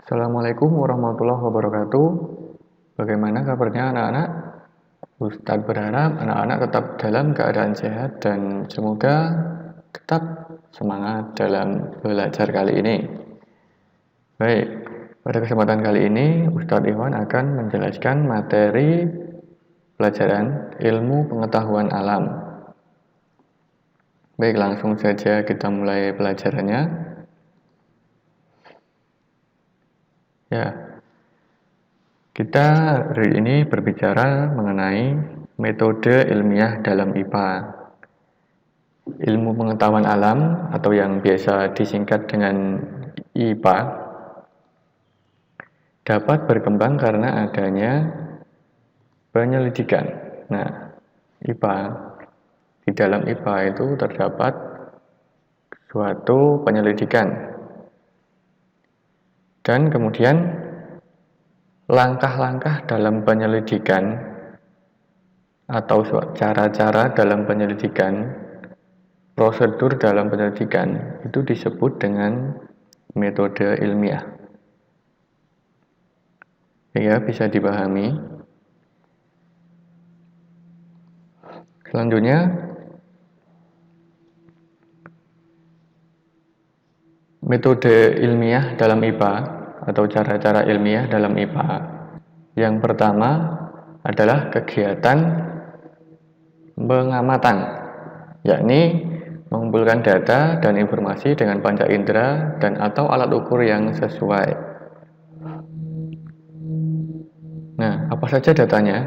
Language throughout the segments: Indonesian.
Assalamualaikum warahmatullahi wabarakatuh. Bagaimana kabarnya anak-anak? Ustadz berharap anak-anak tetap dalam keadaan sehat dan semoga tetap semangat dalam belajar kali ini. Baik, pada kesempatan kali ini Ustadz Iwan akan menjelaskan materi pelajaran ilmu pengetahuan alam. Baik, langsung saja kita mulai pelajarannya. Ya, kita hari ini berbicara mengenai metode ilmiah dalam IPA. Ilmu pengetahuan alam atau yang biasa disingkat dengan IPA dapat berkembang karena adanya penyelidikan. Nah, IPA, di dalam IPA itu terdapat suatu penyelidikan. Dan kemudian langkah-langkah dalam penyelidikan atau cara-cara dalam penyelidikan, prosedur dalam penyelidikan itu disebut dengan metode ilmiah. Ya, bisa dipahami. Selanjutnya, metode ilmiah dalam IPA atau cara-cara ilmiah dalam IPA. Yang pertama adalah kegiatan pengamatan, yakni mengumpulkan data dan informasi dengan panca indera dan atau alat ukur yang sesuai. Nah, apa saja datanya?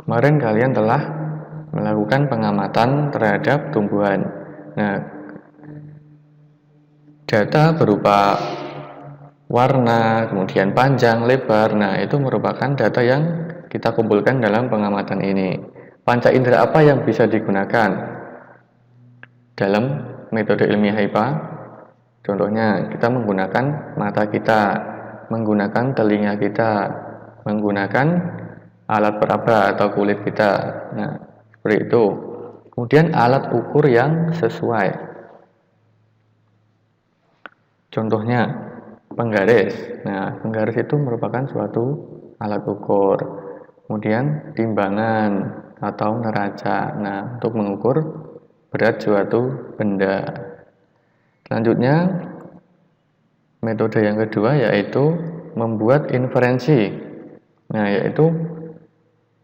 Kemarin kalian telah melakukan pengamatan terhadap tumbuhan. Nah, data berupa warna, kemudian panjang, lebar, nah itu merupakan data yang kita kumpulkan dalam pengamatan ini. Panca indera apa yang bisa digunakan dalam metode ilmiah IPA? Contohnya, kita menggunakan mata kita, menggunakan telinga kita, menggunakan alat peraba atau kulit kita. Nah, seperti itu. Kemudian alat ukur yang sesuai. Contohnya, penggaris. Nah, penggaris itu merupakan suatu alat ukur. Kemudian timbangan atau neraca. Nah, untuk mengukur berat suatu benda. Selanjutnya, metode yang kedua yaitu membuat inferensi. Nah, yaitu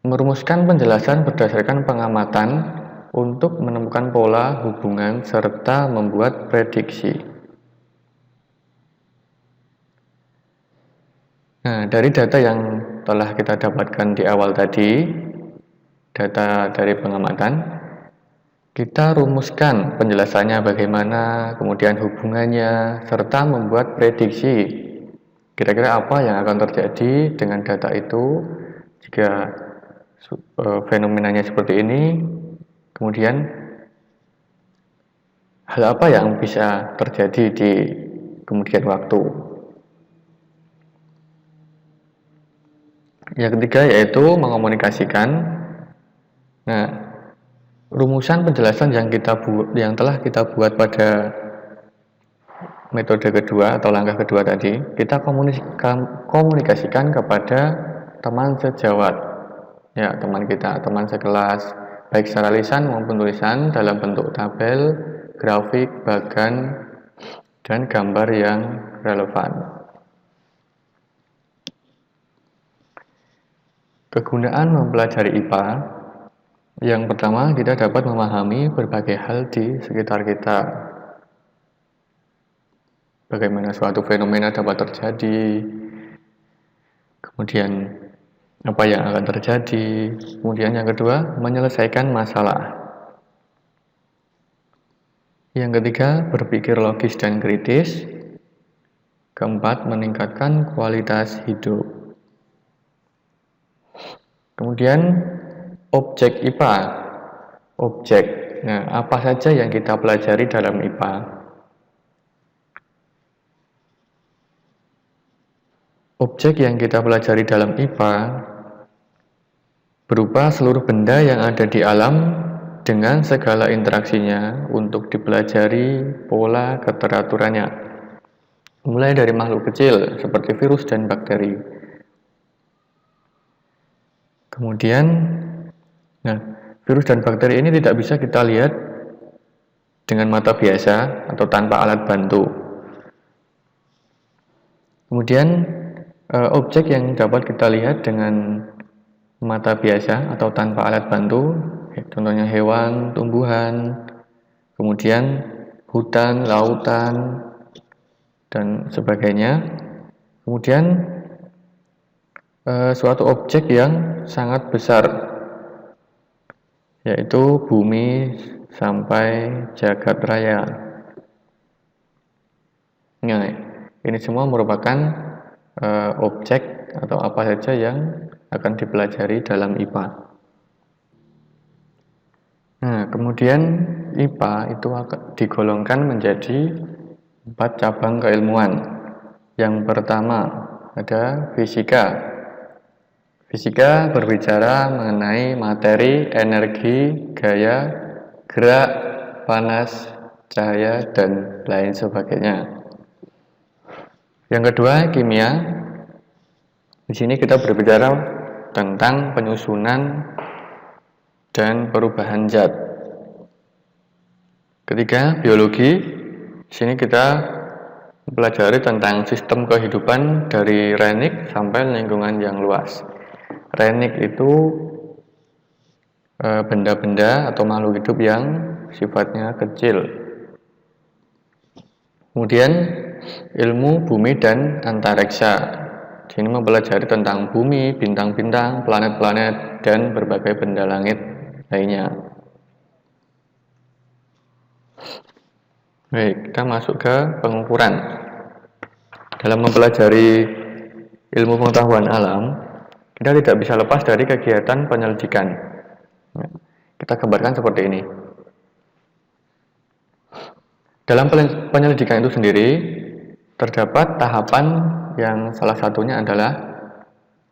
merumuskan penjelasan berdasarkan pengamatan untuk menemukan pola, hubungan, serta membuat prediksi. Nah, dari data yang telah kita dapatkan di awal tadi, data dari pengamatan, kita rumuskan penjelasannya bagaimana, kemudian hubungannya, serta membuat prediksi. Kira-kira apa yang akan terjadi dengan data itu jika fenomenanya seperti ini, kemudian hal apa yang bisa terjadi di kemudian waktu. Yang ketiga yaitu mengomunikasikan. Nah, rumusan penjelasan yang telah kita buat pada metode kedua atau langkah kedua tadi, kita komunikasikan kepada teman sejawat, ya teman kita, teman sekelas, baik secara lisan maupun tulisan dalam bentuk tabel, grafik, bagan, dan gambar yang relevan. Kegunaan mempelajari IPA, yang pertama kita dapat memahami berbagai hal di sekitar kita. Bagaimana suatu fenomena dapat terjadi, kemudian apa yang akan terjadi, kemudian yang kedua menyelesaikan masalah. Yang ketiga berpikir logis dan kritis. Keempat meningkatkan kualitas hidup. Kemudian objek IPA, objek. Nah, apa saja yang kita pelajari dalam IPA? Objek yang kita pelajari dalam IPA berupa seluruh benda yang ada di alam dengan segala interaksinya untuk dipelajari pola keteraturannya. mulai dari makhluk kecil seperti virus dan bakteri. Kemudian, virus dan bakteri ini tidak bisa kita lihat dengan mata biasa atau tanpa alat bantu. Kemudian, objek yang dapat kita lihat dengan mata biasa atau tanpa alat bantu, contohnya hewan, tumbuhan, kemudian hutan, lautan, dan sebagainya. Kemudian suatu objek yang sangat besar, yaitu bumi sampai jagat raya. Nah, ini semua merupakan objek atau apa saja yang akan dipelajari dalam IPA. Nah, kemudian IPA itu akan digolongkan menjadi 4 cabang keilmuan. Yang pertama ada fisika. Fisika berbicara mengenai materi, energi, gaya, gerak, panas, cahaya, dan lain sebagainya. Yang kedua, kimia. Di sini kita berbicara tentang penyusunan dan perubahan zat. Ketiga, biologi. Di sini kita mempelajari tentang sistem kehidupan dari renik sampai lingkungan yang luas. Renik itu benda-benda atau makhluk hidup yang sifatnya kecil. Kemudian ilmu bumi dan antariksa. Di sini mempelajari tentang bumi, bintang-bintang, planet-planet, dan berbagai benda langit lainnya. Baik, kita masuk ke pengukuran. Dalam mempelajari ilmu pengetahuan alam, kita tidak bisa lepas dari kegiatan penyelidikan. Kita gambarkan seperti ini. Dalam penyelidikan itu sendiri, terdapat tahapan yang salah satunya adalah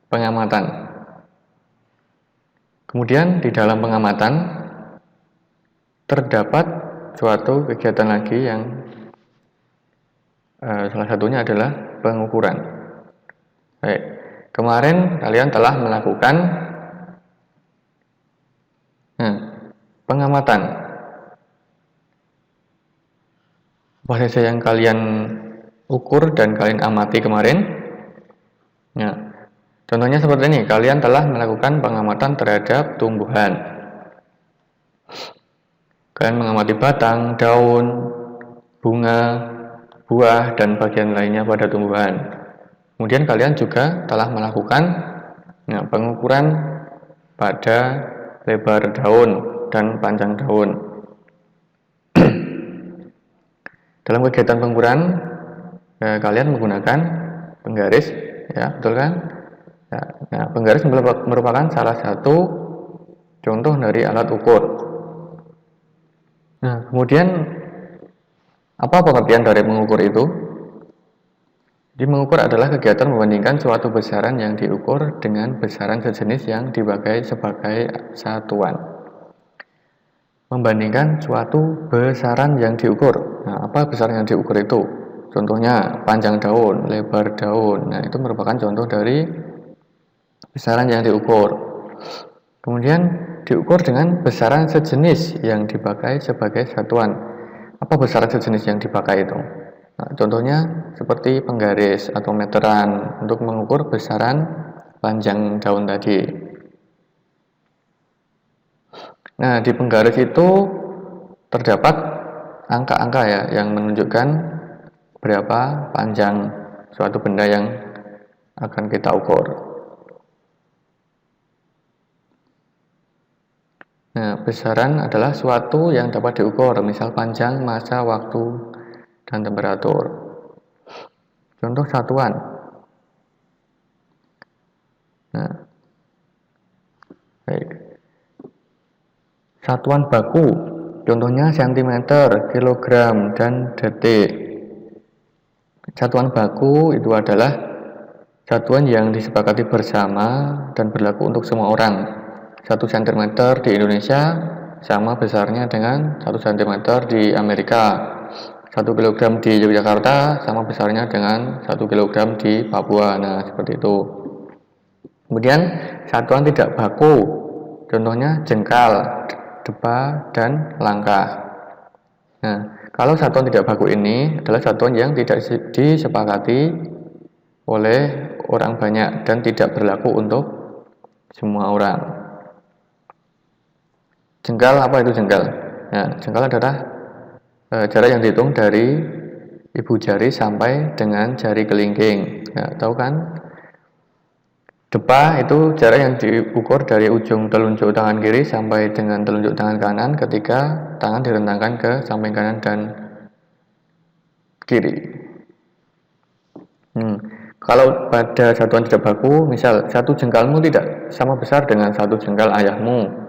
pengamatan. Kemudian di dalam pengamatan, terdapat suatu kegiatan lagi yang salah satunya adalah pengukuran. Baik. Kemarin kalian telah melakukan pengamatan. Apa saja yang kalian ukur dan kalian amati kemarin? Contohnya seperti ini, kalian telah melakukan pengamatan terhadap tumbuhan. Kalian mengamati batang, daun, bunga, buah, dan bagian lainnya pada tumbuhan. Kemudian kalian juga telah melakukan pengukuran pada lebar daun dan panjang daun. Dalam kegiatan pengukuran, kalian menggunakan penggaris, ya, betul kan? Nah, penggaris merupakan salah satu contoh dari alat ukur. Nah, kemudian apa pengertian dari mengukur itu? Jadi mengukur adalah kegiatan membandingkan suatu besaran yang diukur dengan besaran sejenis yang dipakai sebagai satuan. Membandingkan suatu besaran yang diukur. Nah, apa besaran yang diukur itu? Contohnya panjang daun, lebar daun. Nah, itu merupakan contoh dari besaran yang diukur. Kemudian diukur dengan besaran sejenis yang dipakai sebagai satuan. Apa besaran sejenis yang dipakai itu? Nah, contohnya seperti penggaris atau meteran untuk mengukur besaran panjang daun tadi. Nah, di penggaris itu terdapat angka-angka ya yang menunjukkan berapa panjang suatu benda yang akan kita ukur. Nah, besaran adalah suatu yang dapat diukur, misal panjang, massa, waktu, dan temperatur. Contoh satuan. Nah, baik. Satuan baku, contohnya cm, kilogram, dan detik. Satuan baku itu adalah satuan yang disepakati bersama dan berlaku untuk semua orang. 1 cm di Indonesia sama besarnya dengan 1 cm di Amerika. 1 1 kilogram di Yogyakarta sama besarnya dengan 1 kilogram di Papua. Nah, seperti itu. Kemudian satuan tidak baku, contohnya jengkal, deba, dan langkah. Nah, kalau satuan tidak baku ini adalah satuan yang tidak disepakati oleh orang banyak dan tidak berlaku untuk semua orang. Jengkal, apa itu jengkal? Nah, jengkal adalah jarak yang dihitung dari ibu jari sampai dengan jari kelingking. Ya, tahu kan? Deba itu jarak yang diukur dari ujung telunjuk tangan kiri sampai dengan telunjuk tangan kanan ketika tangan direntangkan ke samping kanan dan kiri. Kalau pada satuan tidak baku, misal satu jengkalmu tidak sama besar dengan satu jengkal ayahmu,